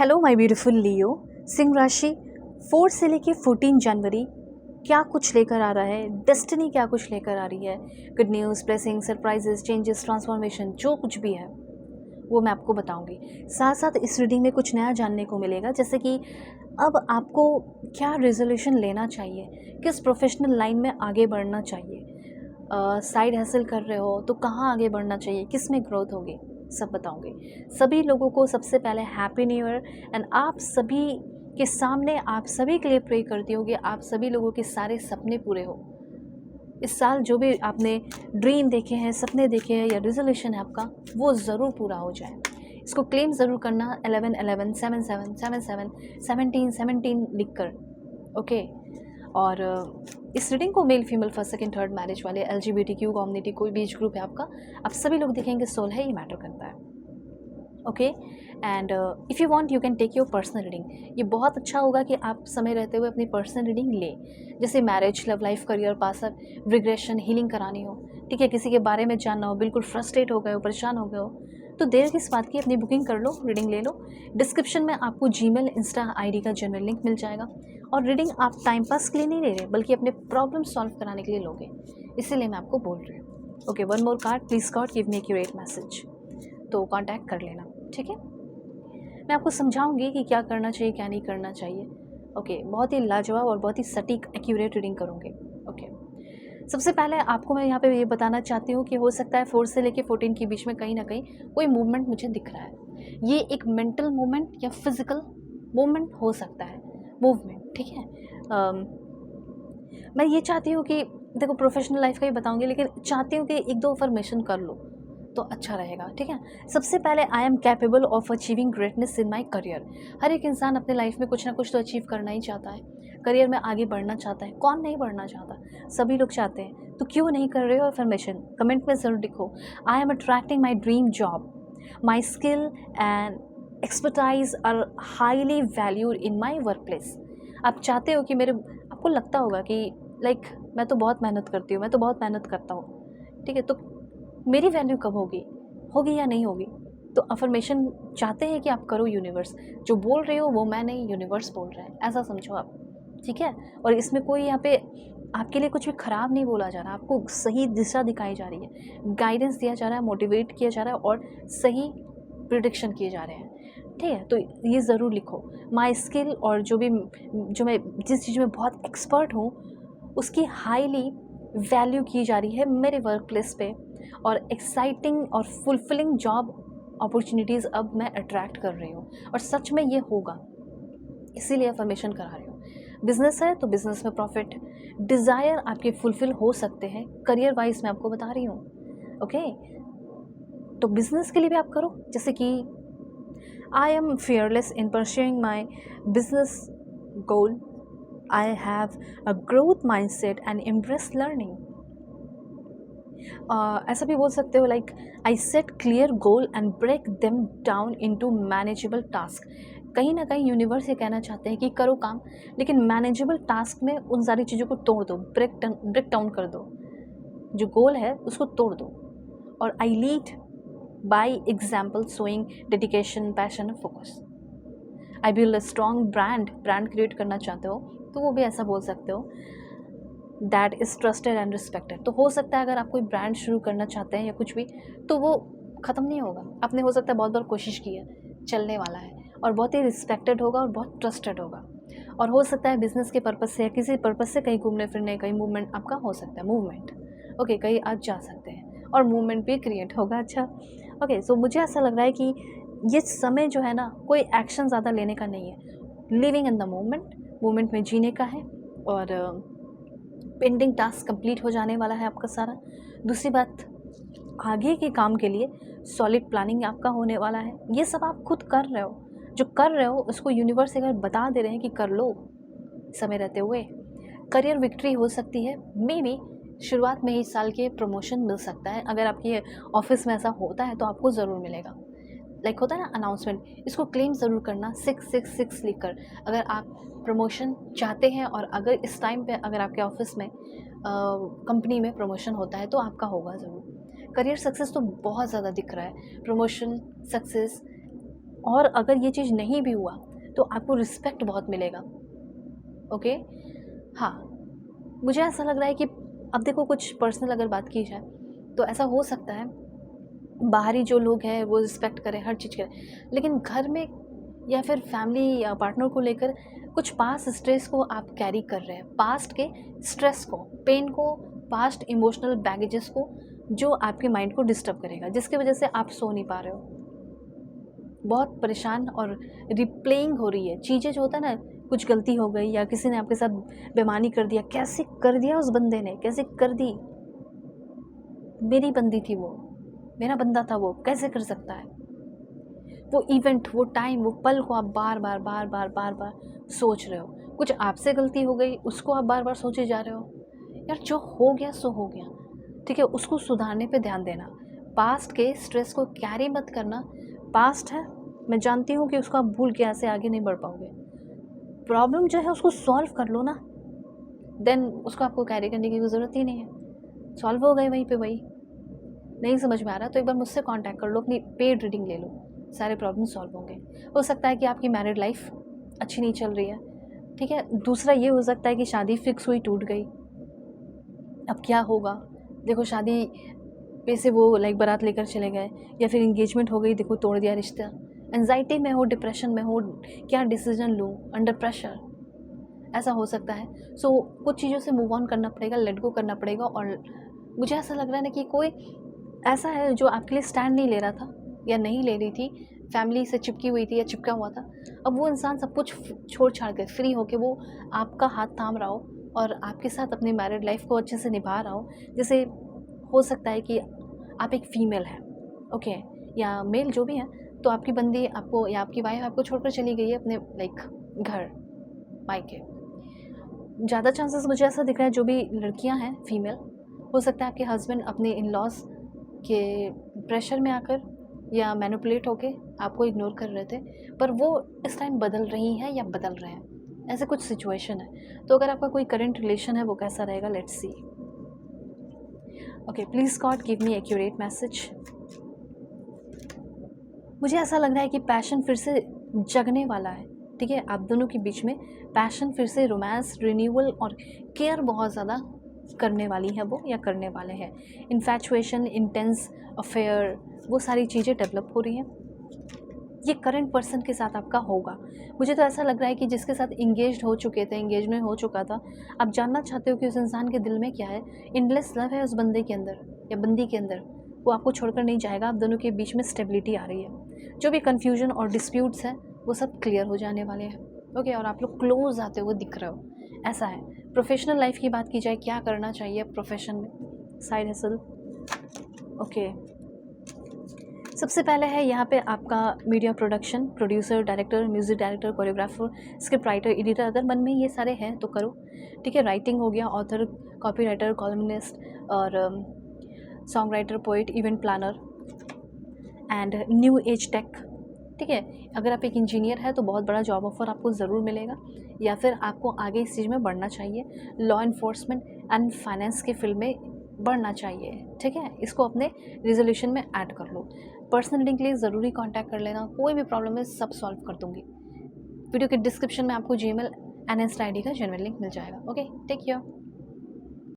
Hello my beautiful लियो। सिंह राशि 4 से लेके 14 जनवरी क्या कुछ लेकर आ रहा है, डेस्टिनी क्या कुछ लेकर आ रही है, good news, blessing, surprises, changes, transformation, जो कुछ भी है वो मैं आपको बताऊंगी। साथ साथ इस रीडिंग में कुछ नया जानने को मिलेगा, जैसे कि अब आपको क्या रेजोल्यूशन लेना चाहिए, किस प्रोफेशनल लाइन में आगे बढ़ना चाहिए, साइड हासिल कर रहे हो तो कहाँ आगे बढ़ना चाहिए, किस में ग्रोथ होगी, सब बताऊंगी। सभी लोगों को सबसे पहले हैप्पी न्यू ईयर। एंड आप सभी के सामने आप सभी के लिए प्रे करती हूँ कि आप सभी लोगों के सारे सपने पूरे हो। इस साल जो भी आपने ड्रीम देखे हैं, सपने देखे हैं या रेजोल्यूशन है आपका, वो ज़रूर पूरा हो जाए। इसको क्लेम ज़रूर करना 11 11 7 7 7 7 17 17 लिख कर, ओके। और इस रीडिंग को male female first second third marriage वाले, LGBTQ कम्युनिटी, कोई भी एज ग्रुप है आपका, आप सभी लोग देखेंगे सोल है, ये मैटर करता है, okay. And if you want you can take your personal reading. ये बहुत अच्छा होगा कि आप समय रहते हुए अपनी पर्सनल रीडिंग लें, जैसे मैरिज, लव लाइफ, करियर, पासअप, रिग्रेशन, हीलिंग करानी हो, ठीक है, किसी के बारे में जानना हो, बिल्कुल फ्रस्ट्रेट हो गए हो, परेशान हो गए हो, तो देर किस बात की, अपनी बुकिंग कर लो, रीडिंग ले लो। डिस्क्रिप्शन में आपको जीमेल, इंस्टा आईडी का जनरल लिंक मिल जाएगा। और रीडिंग आप टाइम पास के लिए नहीं ले रहे, बल्कि अपने प्रॉब्लम सॉल्व कराने के लिए लोगे, इसीलिए मैं आपको बोल रही हूँ। Okay, one more card please God give me accurate message, तो कांटेक्ट कर लेना, ठीक है। मैं आपको समझाऊंगी कि क्या करना चाहिए, क्या नहीं करना चाहिए, ओके। बहुत ही लाजवाब और बहुत ही सटीक एक्यूरेट रीडिंग करूँगी, ओके। सबसे पहले आपको मैं यहाँ पे ये बताना चाहती हूँ कि हो सकता है 4 से लेके 14 के बीच में कहीं ना कहीं कोई मूवमेंट मुझे दिख रहा है। ये एक मेंटल मूवमेंट या फिजिकल मूवमेंट हो सकता है, मूवमेंट, ठीक है। मैं ये चाहती हूँ कि देखो, प्रोफेशनल लाइफ का ही बताऊँगी, लेकिन चाहती हूँ कि एक दो अफर्मेशन कर लो तो अच्छा रहेगा, ठीक है। सबसे पहले, I am capable of achieving greatness in my career. हर एक इंसान अपने लाइफ में कुछ ना कुछ तो अचीव करना ही चाहता है, करियर में आगे बढ़ना चाहता है, कौन नहीं बढ़ना चाहता, सभी लोग चाहते हैं। तो क्यों नहीं कर रहे हो अफर्मेशन, कमेंट में ज़रूर लिखो। I am attracting my dream job, my skill and expertise are highly valued in my workplace. आप चाहते हो कि मेरे, आपको लगता होगा कि लाइक मैं तो बहुत मेहनत करती हूँ, मैं तो बहुत मेहनत करता हूँ, ठीक है, तो मेरी वैल्यू कब होगी, होगी या नहीं होगी। तो अफर्मेशन चाहते हैं कि आप करो। यूनिवर्स जो बोल रहे हो वो मैं नहीं, यूनिवर्स बोल रहा है, ऐसा समझो आप, ठीक है। और इसमें कोई यहाँ पे आपके लिए कुछ भी ख़राब नहीं बोला जा रहा, आपको सही दिशा दिखाई जा रही है, गाइडेंस दिया जा रहा है, मोटिवेट किया जा रहा है और सही प्रिडिक्शन किए जा रहे हैं, ठीक है। तो ये ज़रूर लिखो, माई स्किल, और जो मैं जिस चीज़ में बहुत एक्सपर्ट हूँ उसकी हाईली वैल्यू की जा रही है मेरे वर्क प्लेस पे, और एक्साइटिंग और फुलफिलिंग जॉब अपॉर्चुनिटीज़ अब मैं अट्रैक्ट कर रही हूँ, और सच में ये होगा, इसीलिए अफर्मेशन करा रही हूँ। बिजनेस है तो बिजनेस में प्रॉफिट, डिज़ायर आपके फुलफिल हो सकते हैं, करियर वाइज मैं आपको बता रही हूँ, ओके। तो बिजनेस के लिए भी आप करो, जैसे कि I am fearless in pursuing my business goal, I have a growth mindset and embrace learning. ऐसा भी बोल सकते हो, like I set clear goal and break them down into manageable task. कहीं ना कहीं यूनिवर्स ये कहना चाहते हैं कि करो काम, लेकिन मैनेजेबल टास्क में उन सारी चीज़ों को तोड़ दो, ब्रेक डाउन कर दो, जो गोल है उसको तोड़ दो। और I lead by example, showing dedication, passion और focus. I build a strong brand create करना चाहते हो तो वो भी ऐसा बोल सकते हो, that is trusted and respected. तो हो सकता है अगर आप कोई ब्रांड शुरू करना चाहते हैं या कुछ भी, तो वो ख़त्म नहीं होगा, आपने हो सकता है बहुत बार कोशिश की है, चलने वाला है, और बहुत ही रिस्पेक्टेड होगा और बहुत ट्रस्टेड होगा। और हो सकता है बिजनेस के पर्पज़ से या किसी पर्पज़ से कहीं घूमने फिरने, कहीं मूवमेंट आपका हो सकता है, मूवमेंट, ओके, कहीं आप जा सकते हैं और मूवमेंट भी क्रिएट होगा, अच्छा, ओके। सो मुझे ऐसा लग रहा है कि ये समय जो है ना, कोई एक्शन ज़्यादा लेने का नहीं है, लिविंग इन द मोमेंट में जीने का है, और पेंडिंग टास्क कंप्लीट हो जाने वाला है आपका सारा। दूसरी बात, आगे के काम के लिए सॉलिड प्लानिंग आपका होने वाला है। ये सब आप खुद कर रहे हो, जो कर रहे हो उसको यूनिवर्स अगर बता दे रहे हैं कि कर लो समय रहते हुए। करियर विक्ट्री हो सकती है, मे बी शुरुआत में ही इस साल के प्रमोशन मिल सकता है, अगर आपके ऑफिस में ऐसा होता है तो आपको ज़रूर मिलेगा। लाइक होता है ना अनाउंसमेंट, इसको क्लेम ज़रूर करना 666 लिखकर, अगर आप प्रमोशन चाहते हैं, और अगर इस टाइम पे अगर आपके ऑफिस में कंपनी में प्रमोशन होता है तो आपका होगा ज़रूर। करियर सक्सेस तो बहुत ज़्यादा दिख रहा है, प्रमोशन सक्सेस, और अगर ये चीज़ नहीं भी हुआ तो आपको रिस्पेक्ट बहुत मिलेगा। ओके, हाँ, मुझे ऐसा लग रहा है कि अब देखो कुछ पर्सनल अगर बात की जाए तो ऐसा हो सकता है बाहरी जो लोग हैं वो रिस्पेक्ट करें, हर चीज़ करें, लेकिन घर में या फिर फैमिली या पार्टनर को लेकर कुछ पास्ट स्ट्रेस को आप कैरी कर रहे हैं, पास्ट के स्ट्रेस को, पेन को, पास्ट इमोशनल बैगेजेस को, जो आपके माइंड को डिस्टर्ब करेगा, जिसकी वजह से आप सो नहीं पा रहे हो, बहुत परेशान और रिप्लेइंग हो रही है चीज़ें। जो होता है ना, कुछ गलती हो गई या किसी ने आपके साथ बेईमानी कर दिया, कैसे कर दिया उस बंदे ने, कैसे कर दी, मेरी बंदी थी वो, मेरा बंदा था वो, कैसे कर सकता है। वो इवेंट, वो टाइम, वो पल को आप बार बार बार बार बार बार सोच रहे हो। कुछ आपसे गलती हो गई, उसको आप बार बार सोचे जा रहे हो। यार जो हो गया सो हो गया, ठीक है, उसको सुधारने पे ध्यान देना। पास्ट के स्ट्रेस को कैरी मत करना। पास्ट है, मैं जानती हूँ कि उसको आप भूल के ऐसे आगे नहीं बढ़ पाओगे। प्रॉब्लम जो है उसको सॉल्व कर लो ना, देन उसको आपको कैरी करने की ज़रूरत ही नहीं है। सॉल्व हो गए वहीं पे वही। नहीं समझ में आ रहा तो एक बार मुझसे कांटेक्ट कर लो, अपनी पेड रीडिंग ले लो, सारे प्रॉब्लम सॉल्व होंगे। हो सकता है कि आपकी मैरिड लाइफ अच्छी नहीं चल रही है, ठीक है। दूसरा ये हो सकता है कि शादी फिक्स हुई, टूट गई, अब क्या होगा। देखो शादी पे से वो लाइक बारात लेकर चले गए, या फिर इंगेजमेंट हो गई, देखो तोड़ दिया रिश्ता। एंजाइटी में हो, डिप्रेशन में हो, क्या डिसीजन लूँ, अंडर प्रेशर, ऐसा हो सकता है। सो कुछ चीज़ों से मूव ऑन करना पड़ेगा, लेट गो करना पड़ेगा। और मुझे ऐसा लग रहा है ना कि कोई ऐसा है जो आपके लिए स्टैंड नहीं ले रहा था या नहीं ले रही थी, फैमिली से चिपकी हुई थी या चिपका हुआ था, अब वो इंसान सब कुछ छोड़ छाड़ कर फ्री होके वो आपका हाथ थाम रहा हो और आपके साथ अपनी मैरिड लाइफ को अच्छे से निभा रहा हो। जैसे हो सकता है कि आप एक फ़ीमेल हैं, ओके, या मेल जो भी है, तो आपकी बंदी आपको या आपकी वाइफ आपको छोड़कर चली गई है अपने लाइक घर, मायके। ज़्यादा चांसेस मुझे ऐसा दिख रहा है, जो भी लड़कियां हैं फीमेल, हो सकता है आपके हस्बैंड अपने इन लॉज के प्रेशर में आकर या मैनिपुलेट होके आपको इग्नोर कर रहे थे, पर वो इस टाइम बदल रही हैं या बदल रहे हैं, ऐसे कुछ सिचुएशन है। तो अगर आपका कोई करंट रिलेशन है वो कैसा रहेगा, let's see. Okay, please God give me accurate message. मुझे ऐसा लग रहा है कि पैशन फिर से जगने वाला है, ठीक है। आप दोनों के बीच में पैशन फिर से, रोमांस, रिन्यूअल और केयर बहुत ज़्यादा करने वाली है वो, या करने वाले हैं। इन्फैचुएशन, इंटेंस अफेयर, वो सारी चीज़ें डेवलप हो रही हैं। ये करंट पर्सन के साथ आपका होगा। मुझे तो ऐसा लग रहा है कि जिसके साथ इंगेज्ड हो चुके थे, इंगेजमेंट हो चुका था, आप जानना चाहते हो कि उस इंसान के दिल में क्या है। इनलेस लव है उस बंदे के अंदर या बंदी के अंदर, वो आपको छोड़कर नहीं जाएगा। आप दोनों के बीच में स्टेबिलिटी आ रही है। जो भी कन्फ्यूजन और डिस्प्यूट्स हैं वो सब क्लियर हो जाने वाले हैं, ओके। और आप लोग क्लोज आते हुए दिख रहे हो, ऐसा है। प्रोफेशनल लाइफ की बात की जाए, क्या करना चाहिए प्रोफेशन में, साइड हसल, ओके। सबसे पहले है यहाँ पे आपका media production, producer, director, music director, choreographer, script writer, editor, अगर मन में ये सारे हैं तो करो, ठीक है। राइटिंग हो गया, ऑथर, कॉपी राइटर, कॉलमनिस्ट और songwriter, poet, event planner and new age tech, ठीक है। अगर आप एक इंजीनियर है तो बहुत बड़ा जॉब ऑफर आपको ज़रूर मिलेगा, या फिर आपको आगे इस चीज़ में बढ़ना चाहिए। लॉ इन्फोर्समेंट एंड फाइनेंस के फील्ड में बढ़ना चाहिए, ठीक है। इसको अपने रिजोल्यूशन में ऐड कर लो। पर्सनल रीडिंग के लिए ज़रूरी कांटेक्ट कर लेना, कोई भी प्रॉब्लम है सब सॉल्व कर दूंगी। वीडियो के डिस्क्रिप्शन में आपको जीमेल एंड इंस्टा आईडी का जेन्युइन लिंक मिल जाएगा। Okay, take care.